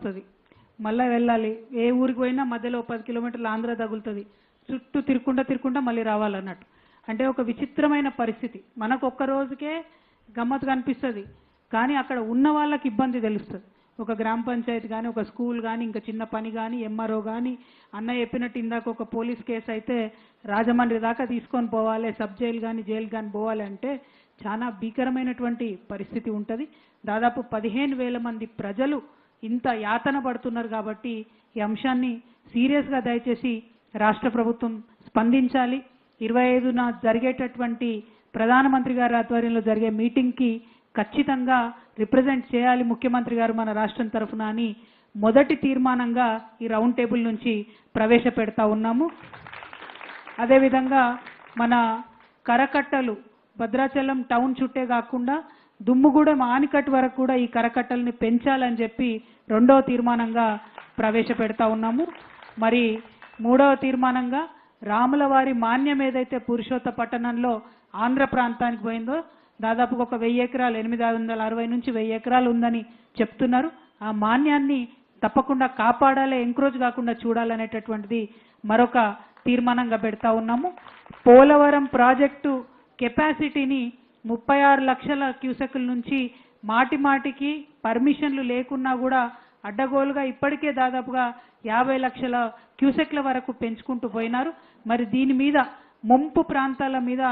వస్తుంది, మళ్ళీ వెళ్ళాలి. ఏ ఊరికి పోయినా మధ్యలో 10 కిలోమీటర్లు ఆంధ్ర తగులుతుంది, చుట్టూ తిరుక్కుంటా మళ్ళీ రావాలన్నట్టు. అంటే ఒక విచిత్రమైన పరిస్థితి. మనకు ఒక్క రోజుకే గమ్మత్తు కనిపిస్తుంది, కానీ అక్కడ ఉన్న వాళ్ళకి ఇబ్బంది తెలుస్తుంది. ఒక గ్రామ పంచాయతీ కానీ, ఒక స్కూల్ కానీ, ఇంకా చిన్న పని కానీ, ఎంఆర్ఓ కానీ, అన్న చెప్పినట్టు ఇందాక ఒక పోలీస్ కేసు అయితే రాజమండ్రి దాకా తీసుకొని పోవాలి, సబ్ జైలు కానీ జైలు కానీ పోవాలి అంటే చాలా భీకరమైనటువంటి పరిస్థితి ఉంటుంది. దాదాపు 15,000 మంది ప్రజలు ఇంత యాతన పడుతున్నారు. కాబట్టి ఈ అంశాన్ని సీరియస్గా దయచేసి రాష్ట్ర ప్రభుత్వం స్పందించాలి. 25న జరిగేటటువంటి ప్రధానమంత్రి గారి ఆధ్వర్యంలో జరిగే మీటింగ్కి ఖచ్చితంగా రిప్రజెంట్ చేయాలి ముఖ్యమంత్రి గారు మన రాష్ట్రం తరఫున అని మొదటి తీర్మానంగా ఈ రౌండ్ టేబుల్ నుంచి ప్రవేశపెడతా ఉన్నాము. అదేవిధంగా మన కరకట్టలు భద్రాచలం టౌన్ చుట్టే కాకుండా దుమ్ముగూడెం ఆనికట్ వరకు కూడా ఈ కరకట్టల్ని పెంచాలని చెప్పి రెండవ తీర్మానంగా ప్రవేశపెడతా ఉన్నాము. మరి మూడవ తీర్మానంగా రాములవారి మాన్యం ఏదైతే పురుషోత్త పట్టణంలో ఆంధ్ర ప్రాంతానికి పోయిందో దాదాపుగా ఒక 1000 ఎకరాలు 860 నుంచి 1000 ఎకరాలు ఉందని చెప్తున్నారు. ఆ మాన్యాన్ని తప్పకుండా కాపాడాలి, ఎంక్రోచ్ కాకుండా చూడాలనేటటువంటిది మరొక తీర్మానంగా పెడతా ఉన్నాము. పోలవరం ప్రాజెక్టు కెపాసిటీని 36 లక్షల క్యూసెక్ల నుంచి మాటికి పర్మిషన్లు లేకున్నా కూడా అడ్డగోలుగా ఇప్పటికే దాదాపుగా 50 లక్షల క్యూసెక్ల వరకు పెంచుకుంటూ పోయినారు. మరి దీని మీద ముంపు ప్రాంతాల మీద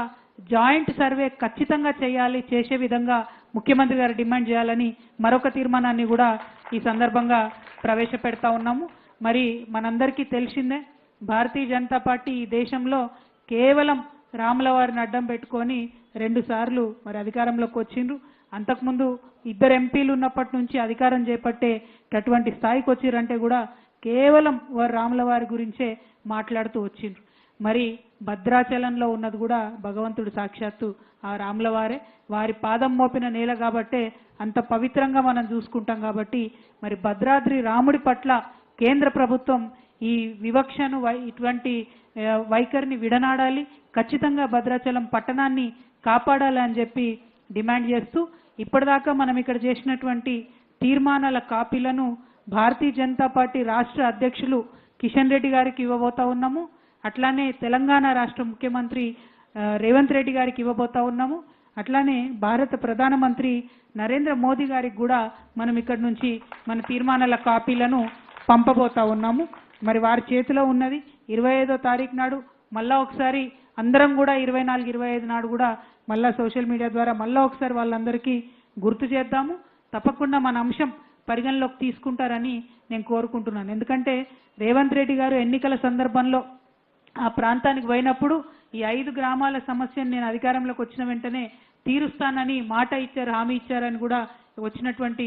జాయింట్ సర్వే ఖచ్చితంగా చేయాలి, చేసే విధంగా ముఖ్యమంత్రి గారు డిమాండ్ చేయాలని మరొక తీర్మానాన్ని కూడా ఈ సందర్భంగా ప్రవేశపెడతా ఉన్నాము. మరి మనందరికీ తెలిసిందే, భారతీయ జనతా పార్టీ ఈ దేశంలో కేవలం రాములవారిని అడ్డం పెట్టుకొని 2 సార్లు మరి అధికారంలోకి వచ్చిండ్రు. అంతకుముందు 2 ఎంపీలు ఉన్నప్పటి నుంచి అధికారం చేపట్టేటటువంటి స్థాయికి వచ్చిరంటే కూడా కేవలం వారు రాములవారి గురించే మాట్లాడుతూ వచ్చిండ్రు. మరి భద్రాచలంలో ఉన్నది కూడా భగవంతుడు సాక్షాత్తు ఆ రాములవారే, వారి పాదం మోపిన నేల కాబట్టే అంత పవిత్రంగా మనం చూసుకుంటాం. కాబట్టి మరి భద్రాద్రి రాముడి పట్ల కేంద్ర ప్రభుత్వం ఈ వివక్షను ఇటువంటి వైఖరిని విడనాడాలి, ఖచ్చితంగా భద్రాచలం పట్టణాన్ని కాపాడాలి అని చెప్పి డిమాండ్ చేస్తూ ఇప్పటిదాకా మనం ఇక్కడ చేసినటువంటి తీర్మానాల కాపీలను భారతీయ జనతా పార్టీ రాష్ట్ర అధ్యక్షులు కిషన్ రెడ్డి గారికి ఇవ్వబోతా ఉన్నాము. అట్లానే తెలంగాణ రాష్ట్ర ముఖ్యమంత్రి రేవంత్ రెడ్డి గారికి ఇవ్వబోతా ఉన్నాము. అట్లానే భారత ప్రధానమంత్రి నరేంద్ర మోదీ గారికి కూడా మనం ఇక్కడ నుంచి మన తీర్మానాల కాపీలను పంపబోతా ఉన్నాము. మరి వారి చేతిలో ఉన్నది 25వ తారీఖు నాడు మళ్ళా ఒకసారి అందరం కూడా 24, 25 నాడు కూడా మళ్ళా సోషల్ మీడియా ద్వారా మళ్ళా ఒకసారి వాళ్ళందరికీ గుర్తు చేద్దాము. తప్పకుండా మన అంశం పరిగణలోకి తీసుకుంటారని నేను కోరుకుంటున్నాను. ఎందుకంటే రేవంత్ రెడ్డి గారు ఎన్నికల సందర్భంలో ఆ ప్రాంతానికి పోయినప్పుడు ఈ 5 గ్రామాల సమస్యను నేను అధికారంలోకి వచ్చిన వెంటనే తీరుస్తానని మాట ఇచ్చారు, హామీ ఇచ్చారని కూడా వచ్చినటువంటి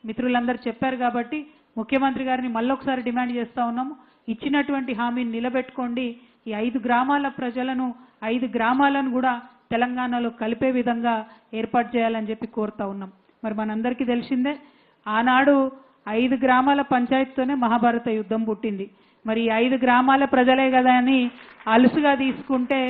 మిత్రులందరూ చెప్పారు. కాబట్టి ముఖ్యమంత్రి గారిని మళ్ళొకసారి డిమాండ్ చేస్తూ ఉన్నాము, ఇచ్చినటువంటి హామీని నిలబెట్టుకోండి. ఈ 5 గ్రామాల ప్రజలను 5 గ్రామాలను కూడా తెలంగాణలో కలిపే విధంగా ఏర్పాటు చేయాలని చెప్పి కోరుతా ఉన్నాం. మరి మనందరికీ తెలిసిందే, ఆనాడు 5 గ్రామాల పంచాయతీతోనే మహాభారత యుద్ధం పుట్టింది. మరి 5 గ్రామాల ప్రజలే కదా అని అలుసుగా తీసుకుంటే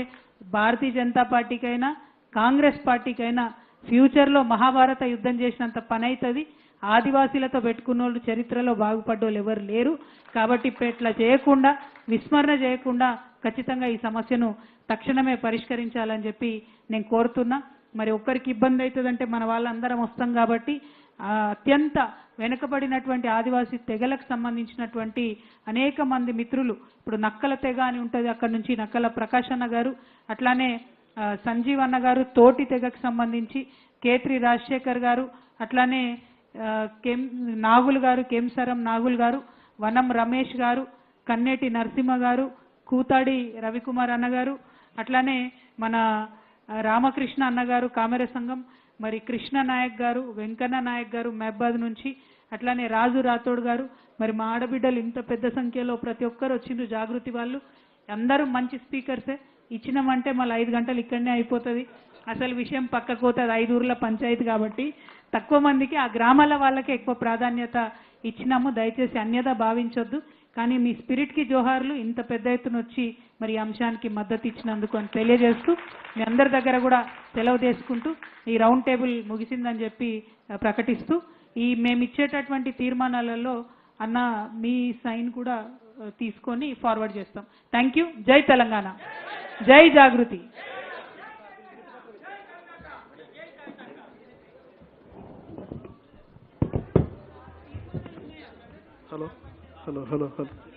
భారతీయ జనతా పార్టీకైనా కాంగ్రెస్ పార్టీకైనా ఫ్యూచర్లో మహాభారత యుద్ధం చేసినంత పని అవుతుంది. ఆదివాసీలతో పెట్టుకున్న వాళ్ళు చరిత్రలో బాగుపడ్డోళ్ళు ఎవరు లేరు. కాబట్టి ఇట్లా చేయకుండా, విస్మరణ చేయకుండా ఖచ్చితంగా ఈ సమస్యను తక్షణమే పరిష్కరించాలని చెప్పి నేను కోరుతున్నా. మరి ఒక్కరికి ఇబ్బంది అవుతుందంటే మన వాళ్ళందరం వస్తాం. కాబట్టి అత్యంత వెనుకబడినటువంటి ఆదివాసీ తెగలకు సంబంధించినటువంటి అనేక మంది మిత్రులు, ఇప్పుడు నక్కల తెగ అని ఉంటుంది, అక్కడ నుంచి నక్కల ప్రకాష్ అన్న గారు, అట్లానే సంజీవ్ అన్న గారు తోటి తెగకు సంబంధించి, కేత్రి రాజశేఖర్ గారు, అట్లానే నాగులు గారు, కేంసరం నాగులు గారు, వనం రమేష్ గారు, కన్నేటి నరసింహ గారు, కూతాడి రవికుమార్ అన్నగారు, అట్లానే మన రామకృష్ణ అన్నగారు కామెర సంఘం, మరి కృష్ణ నాయక్ గారు, వెంకన్న నాయక్ గారు మహబాద్ నుంచి, అట్లానే రాజు రాథోడ్ గారు, మరి మా ఆడబిడ్డలు ఇంత పెద్ద సంఖ్యలో ప్రతి ఒక్కరు వచ్చిండ్రు, జాగృతి వాళ్ళు అందరూ మంచి స్పీకర్సే. ఇచ్చినామంటే మళ్ళీ 5 గంటలు ఇక్కడనే అయిపోతుంది. అసలు విషయం పక్కకు పోతుంది, 5 ఊర్ల పంచాయతీ కాబట్టి తక్కువ మందికి ఆ గ్రామాల వాళ్ళకే ఎక్కువ ప్రాధాన్యత ఇచ్చినాము. దయచేసి అన్యదా భావించొద్దు. కానీ మీ స్పిరిట్కి జోహార్లు, ఇంత పెద్ద ఎత్తున వచ్చి మరి అంశానికి మద్దతు ఇచ్చినందుకు అని తెలియజేస్తూ మీ అందరి దగ్గర కూడా సెలవు తీసుకుంటూ ఈ రౌండ్ టేబుల్ ముగిసిందని చెప్పి ప్రకటిస్తూ, ఈ మేము ఇచ్చేటటువంటి తీర్మానాలలో అన్న మీ సైన్ కూడా తీసుకొని ఫార్వర్డ్ చేస్తాం. Thank you. జై తెలంగాణ, జై Jagruthi. Hello hello hello hello